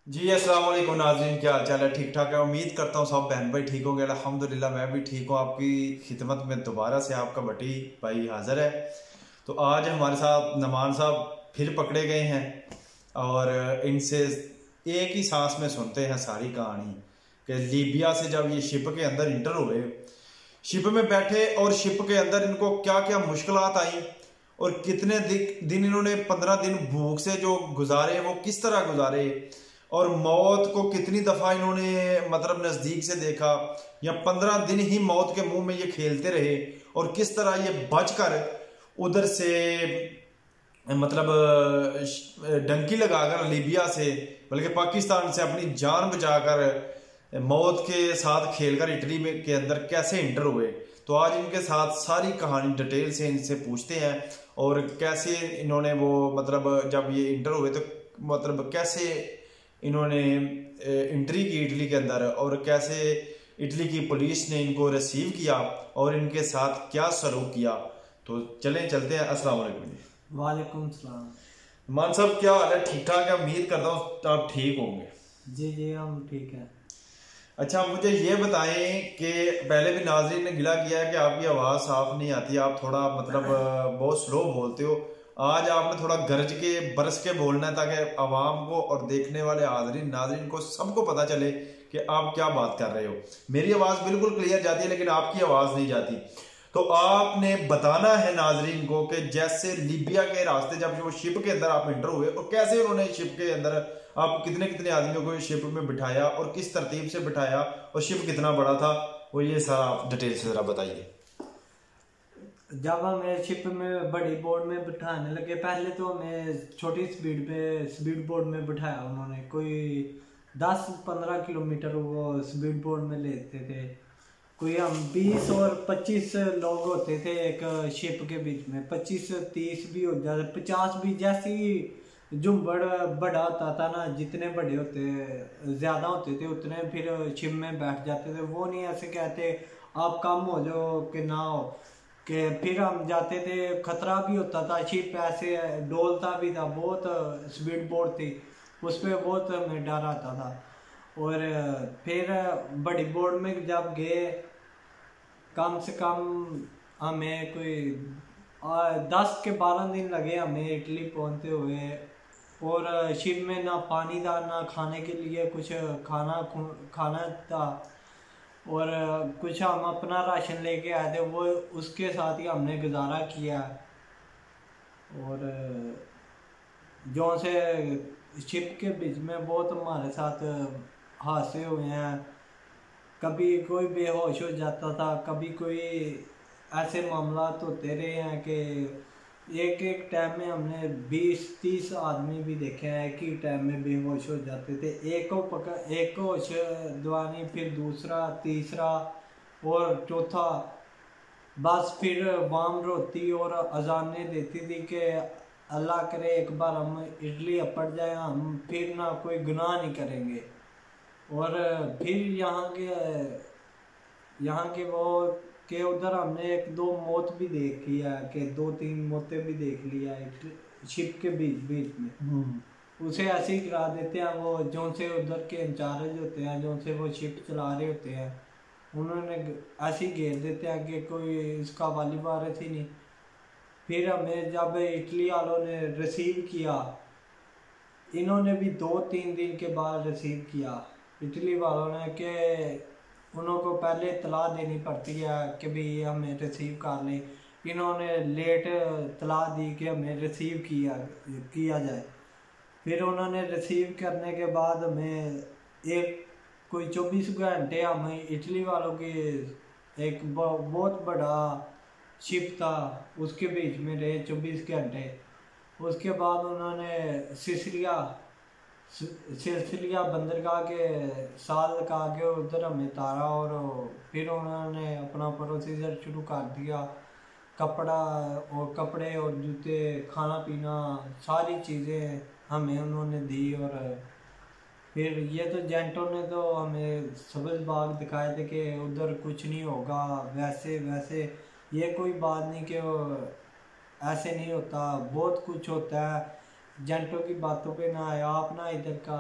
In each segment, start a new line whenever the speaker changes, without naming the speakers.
जी अस्सलाम वालेकुम नाज़रीन, क्या हाल चाल है? ठीक ठाक है। उम्मीद करता हूँ सब बहन भाई ठीक होंगे। अल्हम्दुलिल्लाह मैं भी ठीक हूँ। आपकी खिदमत में दोबारा से आपका भट्टी भाई हाजिर है। तो आज हमारे साथ नमान साहब फिर पकड़े गए हैं और इनसे एक ही सांस में सुनते हैं सारी कहानी कि लीबिया से जब ये शिप के अंदर इंटर हुए, शिप में बैठे और शिप के अंदर इनको क्या क्या मुश्किलात आई और कितने दिन इन्होंने 15 दिन भूख से जो गुजारे वो किस तरह गुजारे और मौत को कितनी दफ़ा इन्होंने मतलब नज़दीक से देखा या 15 दिन ही मौत के मुंह में ये खेलते रहे और किस तरह ये बचकर उधर से मतलब डंकी लगाकर लीबिया से बल्कि पाकिस्तान से अपनी जान बचाकर मौत के साथ खेलकर इटली में के अंदर कैसे इंटर हुए। तो आज इनके साथ सारी कहानी डिटेल से इनसे पूछते हैं और कैसे इन्होंने वो मतलब जब ये इंटर हुए तो मतलब कैसे इन्होंने एंट्री की इटली के अंदर और कैसे इटली की पुलिस ने इनको रिसीव किया और इनके साथ क्या सलूक किया। तो चलें चलते हैं। अस्सलाम वालेकुम जी।
वालेकुम सलाम।
मान साहब क्या हाल है? ठीक ठाक है? उम्मीद करता हूँ आप ठीक होंगे।
जी जी हम ठीक है।
अच्छा मुझे ये बताएं कि पहले भी नाजरीन ने गिला किया है कि आपकी आवाज़ साफ नहीं आती, आप थोड़ा मतलब बहुत स्लो बोलते हो। आज आपने थोड़ा गरज के बरस के बोलना है ताकि आवाम को और देखने वाले हाजरीन नाजरीन को सबको पता चले कि आप क्या बात कर रहे हो। मेरी आवाज़ बिल्कुल क्लियर जाती है लेकिन आपकी आवाज़ नहीं जाती। तो आपने बताना है नाजरीन को कि जैसे लीबिया के रास्ते जब वो शिप के अंदर आप इंटर हुए और कैसे उन्होंने शिप के अंदर आप कितने कितने आदमियों को शिप में बिठाया और किस तरतीब से बिठाया और शिप कितना बड़ा था, वो ये सारा आप डिटेल से जरा बताइए।
जब हमें शिप में बड़ी बोर्ड में बिठाने लगे, पहले तो हमें छोटी स्पीड बोर्ड में बिठाया उन्होंने। कोई 10-15 किलोमीटर वो स्पीड बोर्ड में लेते थे। कोई हम 20 और 25 लोग होते थे एक शिप के बीच में। 25-30 भी हो जाते, 50 भी। जैसी झुंबड़ बड़ा होता था ना, जितने बड़े होते ज्यादा होते थे उतने फिर शिप में बैठ जाते थे। वो नहीं ऐसे कहते आप कम हो जाओ कि ना हो कि फिर हम जाते थे। खतरा भी होता था, शिप ऐसे डोलता भी था, बहुत स्पीड बोर्ड थी, उस पर बहुत हमें डर आता था। और फिर बड़ी बोर्ड में जब गए, कम से कम हमें कोई 10 के 12 दिन लगे हमें इटली पहुंचते हुए। और शिप में ना पानी था ना खाने के लिए कुछ खाना था। और कुछ हम अपना राशन लेके आए थे, वो उसके साथ ही हमने गुजारा किया। और जो से शिप के बीच में बहुत हमारे साथ हादसे हुए हैं। कभी कोई बेहोश हो जाता था, कभी कोई ऐसे मामला होते रहे हैं कि एक एक टाइम में हमने 20-30 आदमी भी देखे हैं एक ही टाइम में बेहोश हो जाते थे। एक को होश दवानी, फिर दूसरा, तीसरा और चौथा। बस फिर वाम रोती और अजानें देती थी कि अल्लाह करे एक बार हम इटली अपड़ जाए, हम फिर ना कोई गुनाह नहीं करेंगे। और फिर यहाँ के वो के उधर हमने एक दो मौत भी देखी है कि 2-3 मौतें भी देख लिया है शिप के बीच बीच में। उसे ऐसे ही करा देते हैं वो, जो से उधर के इंचार्ज होते हैं, जो से वो शिप चला रहे होते हैं, उन्होंने ऐसे ही घेर देते हैं कि कोई इसका वाली वारिस ही नहीं। फिर हमें जब इटली वालों ने रिसीव किया, इन्होंने भी 2-3 दिन के बाद रिसीव किया इटली वालों ने, कि उनको पहले इतला देनी पड़ती है कि भाई हमें रिसीव कर लें। इन्होंने लेट इतला दी कि हमें रिसीव किया जाए। फिर उन्होंने रिसीव करने के बाद हमें एक कोई 24 घंटे हमें इटली वालों की एक बहुत बड़ा शिप था उसके बीच में रहे 24 घंटे। उसके बाद उन्होंने सिलसिलिया बंदरगाह के साल लगा के उधर हमें तारा और फिर उन्होंने अपना प्रोसीजर शुरू कर दिया। कपड़े और जूते, खाना पीना, सारी चीज़ें हमें उन्होंने दी। और फिर ये तो जेंटों ने तो हमें सब्ज़ बाग दिखाए थे कि उधर कुछ नहीं होगा, वैसे वैसे। ये कोई बात नहीं कि ऐसे नहीं होता, बहुत कुछ होता है। एजेंटों की बातों पे ना आए, आप ना इधर का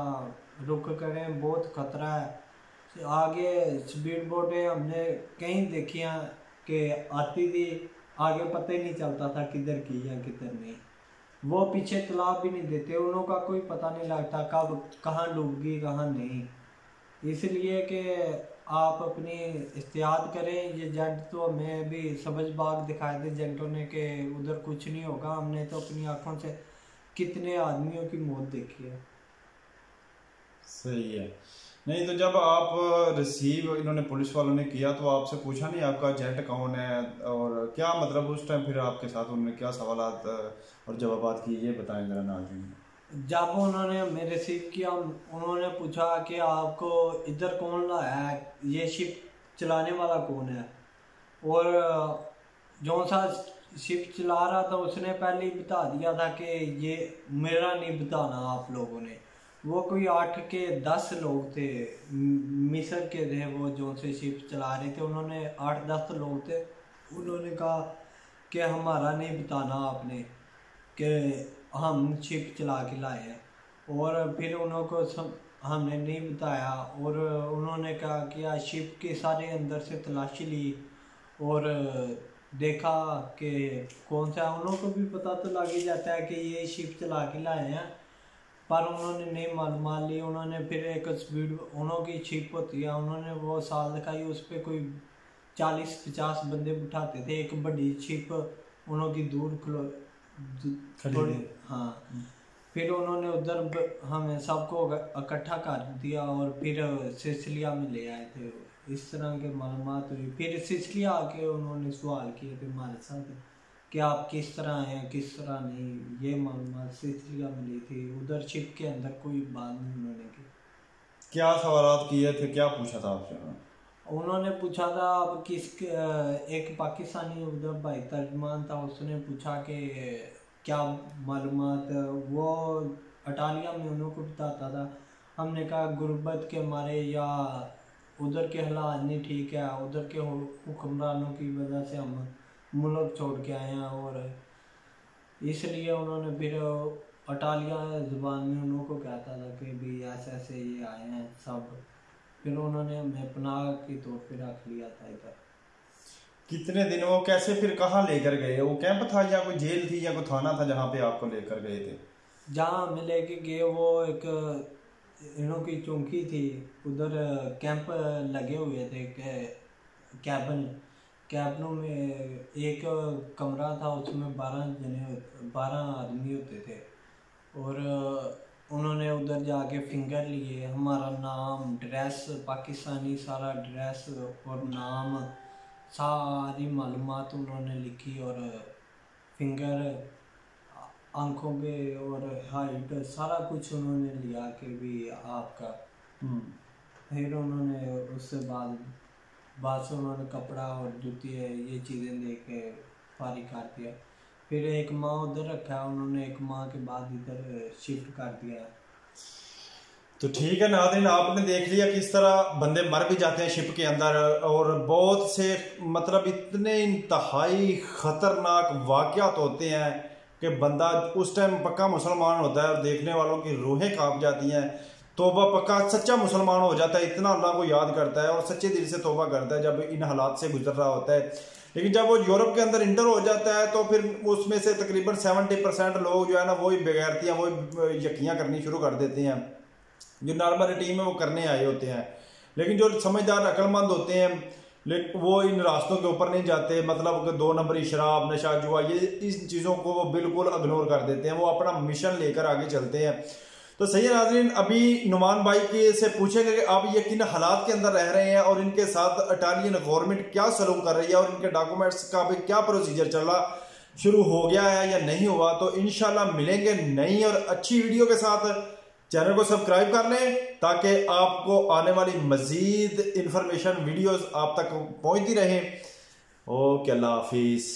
रुख करें, बहुत खतरा है। आगे स्पीड बोटें हमने कहीं देखियाँ कि आती थी, आगे पता ही नहीं चलता था किधर की या किधर नहीं। वो पीछे तालाब भी नहीं देते, उन्हों का कोई पता नहीं लगता कब कहाँ डूबगी कहाँ नहीं। इसलिए कि आप अपनी एहतियात करें। ये एजेंट तो हमें भी सबज बाग दिखाए थे एजेंटों ने कि उधर कुछ नहीं होगा, हमने तो अपनी आंखों से कितने आदमियों की मौत देखी है।
सही है। नहीं तो जब आप रिसीव इन्होंने पुलिस वालों ने किया तो आपसे पूछा नहीं आपका एजेंट कौन है, और क्या मतलब उस टाइम फिर आपके साथ उन्होंने क्या सवालात और जवाबात किए, ये बताएं जरा नाज़रीन।
जब उन्होंने हमें रिसीव किया, उन्होंने पूछा कि आपको इधर कौन लाया है, ये शिप चलाने वाला कौन है। और जो सा शिप चला रहा था उसने पहले ही बता दिया था कि ये मेरा नहीं बताना आप लोगों ने। वो कोई 8 के 10 लोग थे, मिस्र के थे वो, जो से शिप चला रहे थे। उन्होंने 8-10 लोग थे। उन्होंने कहा कि हमारा नहीं बताना आपने कि हम शिप चला के लाए हैं। और फिर उनको हमने नहीं बताया, और उन्होंने कहा कि शिप के सारे अंदर से तलाशी ली और देखा कि कौन सा। उन को भी पता तो लग ही जाता है कि ये शिप चला के लाए हैं, पर उन्होंने नहीं मालूम ली। उन्होंने फिर एक स्पीड उन्हों की शिप होती है, उन्होंने वो साल दिखाई, उस पर कोई 40-50 बंदे बिठाते थे। एक बड़ी शिप उन्हों की दूर थोड़ी, हाँ। फिर उन्होंने उधर हमें सबको इकट्ठा कर दिया और फिर सिसिलिया में ले आए थे। इस तरह के मालूमात हुई। फिर सिसिलिया आके उन्होंने सवाल किए थे हमारे साथ कि आप किस तरह आए हैं किस तरह नहीं। ये मालूमात सिसिलिया में ली थी, उधर शिप के अंदर कोई बात नहीं उन्होंने की।
क्या सवालात किए थे, क्या पूछा था आपसे?
उन्होंने पूछा था आप एक पाकिस्तानी उधर भाई तर्जमान था, उसने पूछा कि क्या मालूमात। वो अटालिया में उन्हों को बताता था। हमने कहा गुर्बत के मारे या उधर के हालात नहीं ठीक है, उधर के हुक्मरानों की वजह से हम मुल्क छोड़ के आए हैं। और इसलिए उन्होंने फिर अटालिया ज़ुबान में उन्हों को कहता था कि भी ऐसे ऐसे ये आए हैं सब। फिर उन्होंने हमें पनाह के तौर पे रख लिया था इधर।
कितने दिन वो कैसे फिर कहाँ लेकर गए? वो कैंप था या कोई जेल थी या कोई थाना था जहाँ पे आपको लेकर गए थे?
जहाँ हमें लेके गए वो एक इन्हों की चौकी थी, उधर कैंप लगे हुए थे। कैबनों में एक कमरा था, उसमें 12 आदमी होते थे। और उन्होंने उधर जाके फिंगर लिए, हमारा नाम ड्रेस पाकिस्तानी सारा ड्रेस और नाम सारी मालूमात उन्होंने लिखी और फिंगर आंखों पे और हाइट सारा कुछ उन्होंने लिया कि भी आपका। फिर उन्होंने उससे बाद से उन्होंने कपड़ा और जूती है ये चीज़ें दे के फारिग कर दिया। फिर एक माह उधर रखा, उन्होंने एक माह के बाद इधर शिफ्ट कर दिया।
तो ठीक है नाज़रीन, आपने देख लिया किस तरह बंदे मर भी जाते हैं शिप के अंदर, और बहुत से मतलब इतने इंतहाई ख़तरनाक वाक़यात होते हैं कि बंदा उस टाइम पक्का मुसलमान होता है और देखने वालों की रूहें कांप जाती हैं। तौबा पक्का सच्चा मुसलमान हो जाता है, इतना अल्लाह को याद करता है और सच्चे दिल से तौबा करता है जब इन हालात से गुजर रहा होता है। लेकिन जब वो यूरोप के अंदर इंटर हो जाता है तो फिर उसमें से तकरीबन 70% लोग जो है ना वही बेगैरतियाँ वही यकीयाँ करनी शुरू कर देते हैं जो नॉर्मल टीम में वो करने आए होते हैं। लेकिन जो समझदार अक्लमंद होते हैं लेकिन वो इन रास्तों के ऊपर नहीं जाते, मतलब 2 नंबरी शराब नशा जुआ ये इन चीज़ों को वो बिल्कुल इग्नोर कर देते हैं, वो अपना मिशन लेकर आगे चलते हैं। तो सही है नाज़रीन, अभी नुमान भाई के से पूछेंगे कि आप ये किन हालात के अंदर रह रहे हैं और इनके साथ इटालियन गवर्नमेंट क्या सलूक कर रही है और इनके डॉक्यूमेंट्स का भी क्या प्रोसीजर चल रहा, शुरू हो गया है या नहीं हुआ। तो इंशाल्लाह मिलेंगे नई और अच्छी वीडियो के साथ। चैनल को सब्सक्राइब कर लें ताकि आपको आने वाली मजीद इंफॉर्मेशन वीडियोस आप तक पहुंचती रहें। ओके, अल्लाह हाफिज़।